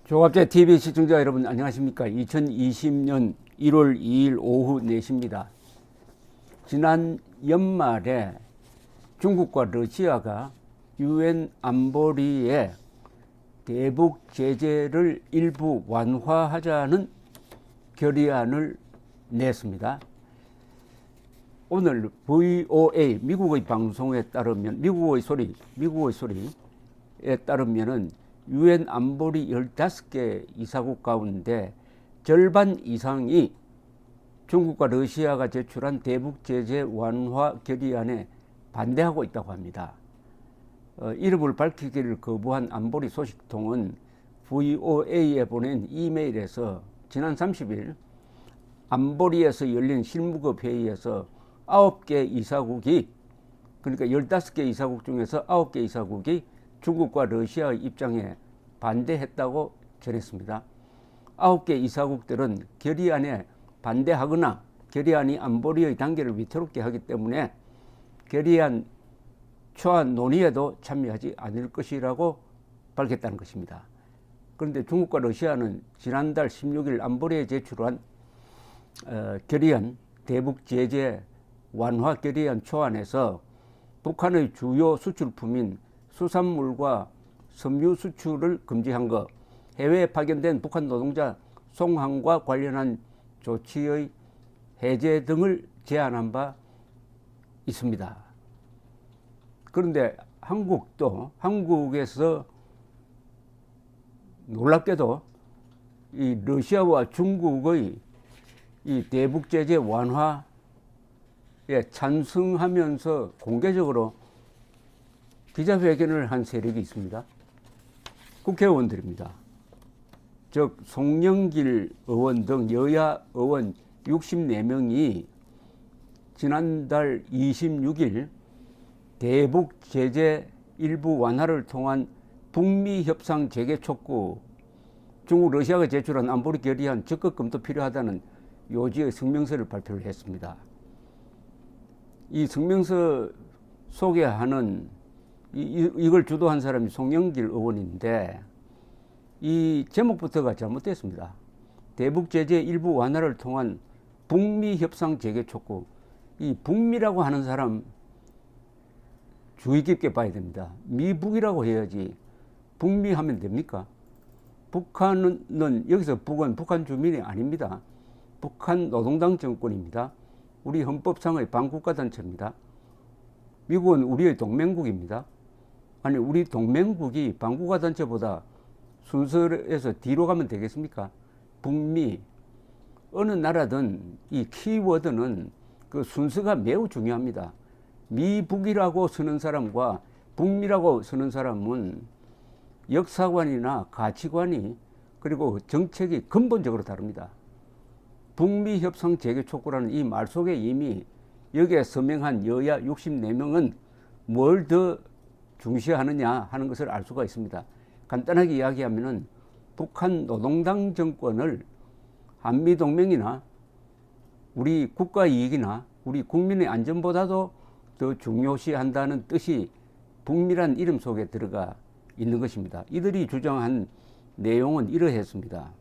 조갑제 TV 시청자 여러분 안녕하십니까? 2020년 1월 2일 오후 4시입니다. 지난 연말에 중국과 러시아가 유엔 안보리에 대북 제재를 일부 완화하자는 결의안을 냈습니다. 오늘 VOA 미국의 방송에 따르면 미국의 소리에 따르면은 유엔 안보리 15개 이사국 가운데 절반 이상이 중국과 러시아가 제출한 대북 제재 완화 결의안에 반대하고 있다고 합니다. 이름을 밝히기를 거부한 안보리 소식통은 VOA에 보낸 이메일에서 지난 30일 안보리에서 열린 실무급 회의에서 9개 이사국이, 그러니까 15개 이사국 중에서 9개 이사국이 중국과 러시아의 입장에 반대했다고 전했습니다. 9개 이사국들은 결의안에 반대하거나 결의안이 안보리의 단계를 위태롭게 하기 때문에 결의안 초안 논의에도 참여하지 않을 것이라고 밝혔다는 것입니다. 그런데 중국과 러시아는 지난달 16일 안보리에 제출한 결의안, 대북 제재 완화 결의안 초안에서 북한의 주요 수출품인 수산물과 섬유 수출을 금지한 것, 해외에 파견된 북한 노동자 송환과 관련한 조치의 해제 등을 제안한 바 있습니다. 그런데 한국에서 놀랍게도 이 러시아와 중국의 이 대북 제재 완화에 찬성하면서 공개적으로 기자회견을 한 세력이 있습니다. 국회의원들입니다. 즉 송영길 의원 등 여야 의원 64명이 지난달 26일 대북 제재 일부 완화를 통한 북미 협상 재개 촉구, 중국 러시아가 제출한 안보리 결의안 적극 검토 필요하다는 요지의 성명서를 발표를 했습니다. 이 성명서 소개하는 이걸 주도한 사람이 송영길 의원인데 이 제목부터가 잘못됐습니다. 대북 제재 일부 완화를 통한 북미 협상 재개 촉구. 이 북미라고 하는 사람 주의 깊게 봐야 됩니다. 미북이라고 해야지 북미 하면 됩니까? 북한은 여기서 북은 북한 주민이 아닙니다. 북한 노동당 정권입니다. 우리 헌법상의 반국가 단체입니다. 미국은 우리의 동맹국입니다. 아니 우리 동맹국이 반국가 단체보다 순서에서 뒤로 가면 되겠습니까? 북미, 어느 나라든 이 키워드는 그 순서가 매우 중요합니다. 미북이라고 쓰는 사람과 북미라고 쓰는 사람은 역사관이나 가치관이 그리고 정책이 근본적으로 다릅니다. 북미 협상 재개 촉구라는 이 말 속에 이미 여기에 서명한 여야 64명은 뭘 더 중시하느냐 하는 것을 알 수가 있습니다. 간단하게 이야기하면은 북한 노동당 정권을 한미동맹이나 우리 국가 이익이나 우리 국민의 안전보다도 더 중요시한다는 뜻이 북미란 이름 속에 들어가 있는 것입니다. 이들이 주장한 내용은 이러했습니다.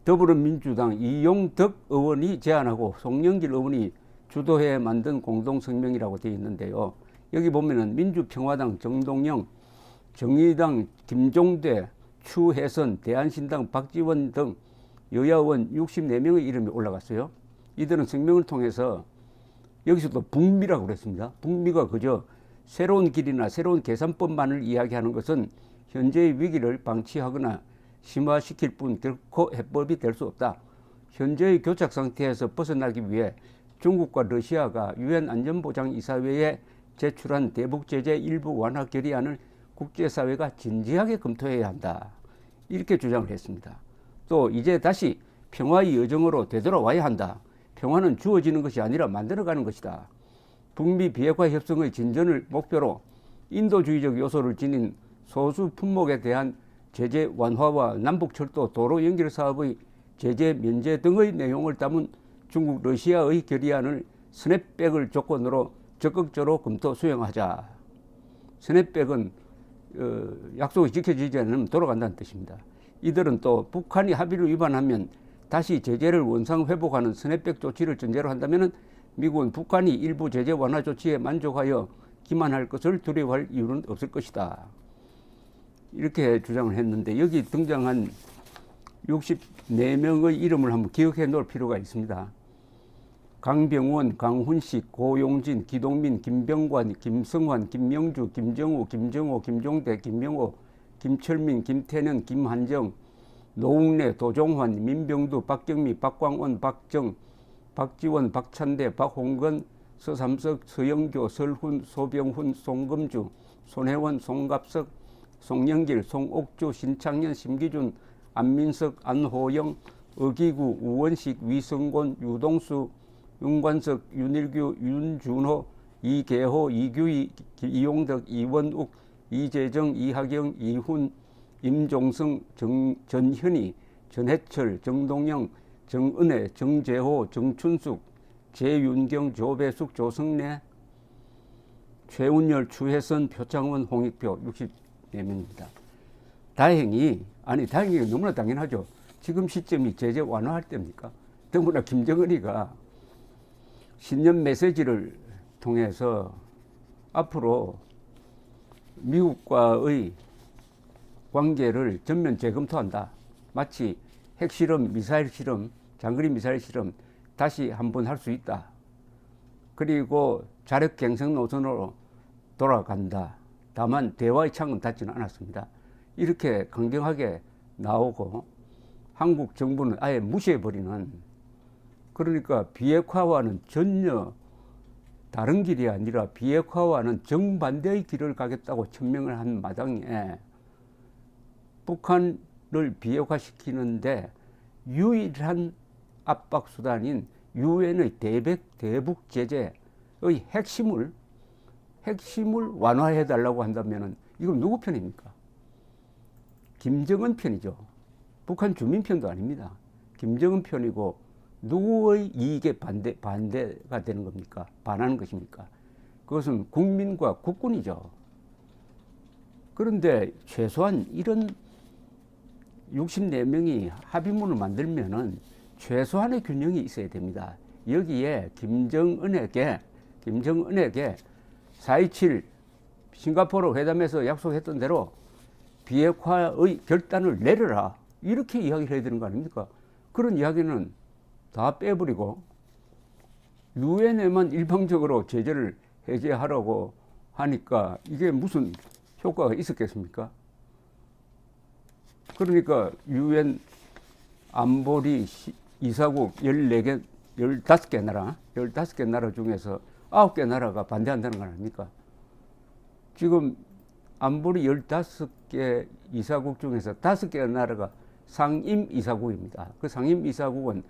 더불어민주당 이용덕 의원이 제안하고 송영길 의원이 주도해 만든 공동성명이라고 되어 있는데요. 여기 보면은 민주평화당 정동영, 정의당 김종대, 추혜선, 대한신당 박지원 등 여야 의원 64명의 이름이 올라갔어요. 이들은 성명을 통해서 여기서도 북미라고 그랬습니다. 북미가 그저 새로운 길이나 새로운 계산법만을 이야기하는 것은 현재의 위기를 방치하거나 심화시킬 뿐 결코 해법이 될 수 없다. 현재의 교착 상태에서 벗어나기 위해 중국과 러시아가 유엔 안전보장이사회에 제출한 대북 제재 일부 완화 결의안을 국제사회가 진지하게 검토해야 한다. 이렇게 주장을 했습니다. 또 이제 다시 평화의 여정으로 되돌아와야 한다. 평화는 주어지는 것이 아니라 만들어가는 것이다. 북미 비핵화 협상의 진전을 목표로 인도주의적 요소를 지닌 소수 품목에 대한 제재 완화와 남북철도 도로 연결 사업의 제재 면제 등의 내용을 담은 중국 러시아의 결의안을 스냅백을 조건으로 적극적으로 검토 수용하자. 스냅백은 약속이 지켜지지 않으면 돌아간다는 뜻입니다. 이들은 또 북한이 합의를 위반하면 다시 제재를 원상 회복하는 스냅백 조치를 전제로 한다면 미국은 북한이 일부 제재 완화 조치에 만족하여 기만할 것을 두려워할 이유는 없을 것이다. 이렇게 주장을 했는데 여기 등장한 64명의 이름을 한번 기억해 놓을 필요가 있습니다. 강병원, 강훈식, 고용진, 기동민, 김병관, 김성환, 김명주, 김정우, 김정호, 김종대, 김명호, 김철민, 김태년, 김한정, 노웅래, 도종환, 민병두, 박경미, 박광원, 박정, 박지원, 박찬대, 박홍건, 서삼석, 서영교, 설훈, 소병훈, 송금주, 손혜원, 송갑석, 송영길, 송옥주, 신창년, 심기준, 안민석, 안호영, 어기구, 우원식, 위성곤, 유동수, 윤관석, 윤일규, 윤준호, 이계호, 이규희, 이용덕, 이원욱, 이재정, 이하경, 이훈, 임종성, 전현희, 전해철, 정동영, 정은혜, 정재호, 정춘숙, 재윤경, 조배숙, 조성래, 최운열, 추혜선, 표창원, 홍익표 64명입니다. 다행히 너무나 당연하죠. 지금 시점이 제재 완화할 때입니까? 더구나 김정은이가 신년 메시지를 통해서 앞으로 미국과의 관계를 전면 재검토한다. 마치 핵실험, 미사일 실험, 장거리 미사일 실험 다시 한번 할 수 있다. 그리고 자력 갱생 노선으로 돌아간다. 다만 대화의 창은 닫지는 않았습니다. 이렇게 강경하게 나오고 한국 정부는 아예 무시해버리는, 그러니까 비핵화와는 전혀 다른 길이 아니라 비핵화와는 정반대의 길을 가겠다고 천명을 한 마당에 북한을 비핵화시키는데 유일한 압박 수단인 유엔의 대북 제재의 핵심을 완화해달라고 한다면 이건 누구 편입니까? 김정은 편이죠. 북한 주민 편도 아닙니다. 김정은 편이고 누구의 이익에 반대가 되는 겁니까? 반하는 것입니까? 그것은 국민과 국군이죠. 그런데 최소한 이런 64명이 합의문을 만들면은 최소한의 균형이 있어야 됩니다. 여기에 김정은에게 4.27 싱가포르 회담에서 약속했던 대로 비핵화의 결단을 내려라. 이렇게 이야기를 해야 되는 거 아닙니까? 그런 이야기는 다 빼버리고 유엔에만 일방적으로 제재를 해제하라고 하니까 이게 무슨 효과가 있었겠습니까? 그러니까 유엔 안보리 이사국 14개, 15개 나라 중에서 9개 나라가 반대한다는 거 아닙니까? 지금 안보리 15개 이사국 중에서 5개 나라가 상임 이사국입니다. 그 상임 이사국은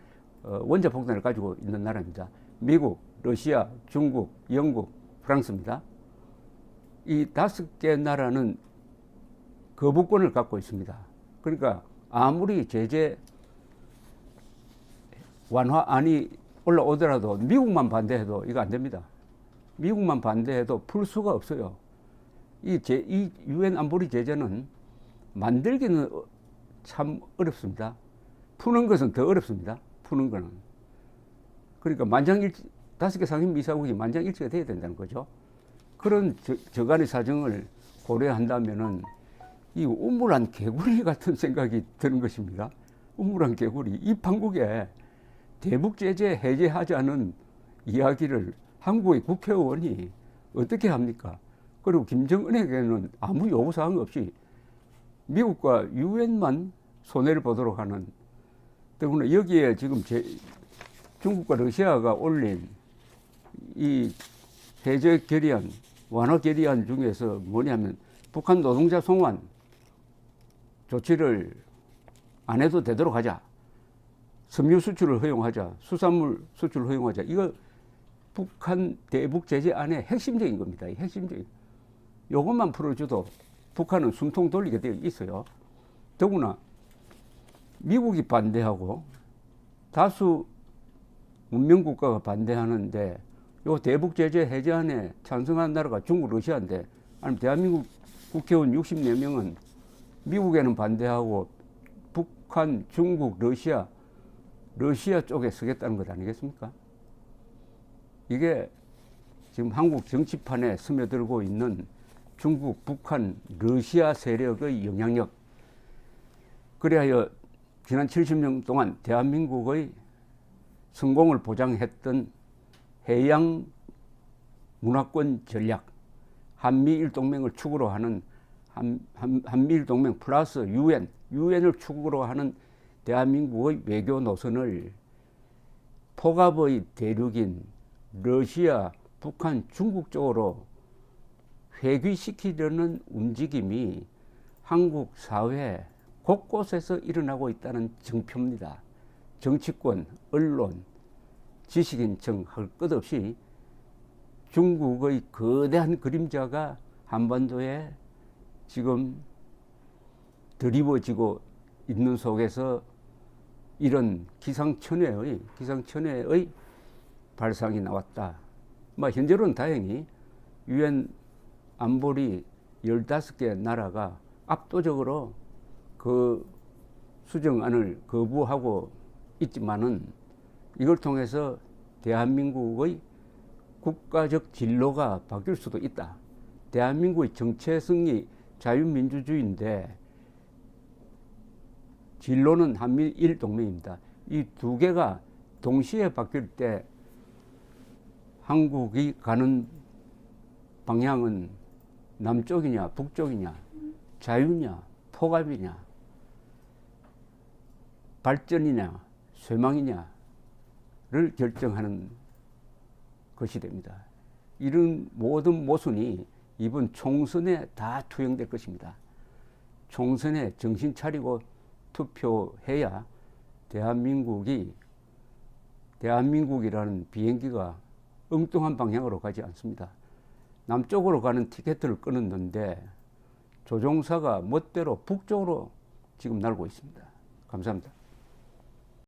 원자 폭탄을 가지고 있는 나라입니다. 미국, 러시아, 중국, 영국, 프랑스입니다. 이 5개 나라는 거부권을 갖고 있습니다. 그러니까 아무리 제재 완화안이 올라오더라도 미국만 반대해도 이거 안 됩니다. 미국만 반대해도 풀 수가 없어요. 이 유엔 안보리 제재는 만들기는 참 어렵습니다. 푸는 것은 더 어렵습니다. 푸는 거는. 그러니까 5개 상임 이사국이 만장일치가 돼야 된다는 거죠. 그런 저간의 사정을 고려한다면은 이 우물안 개구리 같은 생각이 드는 것입니다. 우물안 개구리. 이 판국에 대북 제재 해제하자는 이야기를 한국의 국회의원이 어떻게 합니까? 그리고 김정은에게는 아무 요구사항 없이 미국과 유엔만 손해를 보도록 하는, 때문에 여기에 지금 중국과 러시아가 올린 이 해제 결의안, 완화 결의안 중에서 뭐냐면 북한 노동자 송환 조치를 안 해도 되도록 하자. 섬유 수출을 허용하자. 수산물 수출을 허용하자. 이거 북한 대북 제재안의 핵심적인 겁니다. 핵심적인. 요것만 풀어줘도 북한은 숨통 돌리게 되어 있어요. 더구나 미국이 반대하고 다수 문명국가가 반대하는데 요 대북 제재 해제안에 찬성한 나라가 중국, 러시아인데, 아니면 대한민국 국회의원 60여 명은 미국에는 반대하고 북한, 중국, 러시아 쪽에 서겠다는 것 아니겠습니까? 이게 지금 한국 정치판에 스며들고 있는 중국, 북한, 러시아 세력의 영향력. 그래야 지난 70년 동안 대한민국의 성공을 보장했던 해양 문화권 전략, 한미일 동맹을 축으로 하는 한미일 동맹 플러스 유엔을 축으로 하는 대한민국의 외교 노선을 폭압의 대륙인 러시아, 북한, 중국 쪽으로 회귀시키려는 움직임이 한국 사회 곳곳에서 일어나고 있다는 증표입니다. 정치권, 언론, 지식인청 할 것 없이 중국의 거대한 그림자가 한반도에 지금 드리워지고 있는 속에서 이런 기상천외의 발상이 나왔다. 현재로는 다행히 유엔 안보리 15개 나라가 압도적으로 그 수정안을 거부하고 있지만은 이걸 통해서 대한민국의 국가적 진로가 바뀔 수도 있다. 대한민국의 정체성이 자유민주주의인데 진로는 한미일 동맹입니다. 이 두 개가 동시에 바뀔 때 한국이 가는 방향은 남쪽이냐 북쪽이냐, 자유냐 폭압이냐, 발전이냐 쇠망이냐를 결정하는 것이 됩니다. 이런 모든 모순이 이번 총선에 다 투영될 것입니다. 총선에 정신 차리고 투표해야 대한민국이라는 비행기가 엉뚱한 방향으로 가지 않습니다. 남쪽으로 가는 티켓을 끊었는데 조종사가 멋대로 북쪽으로 지금 날고 있습니다. 감사합니다.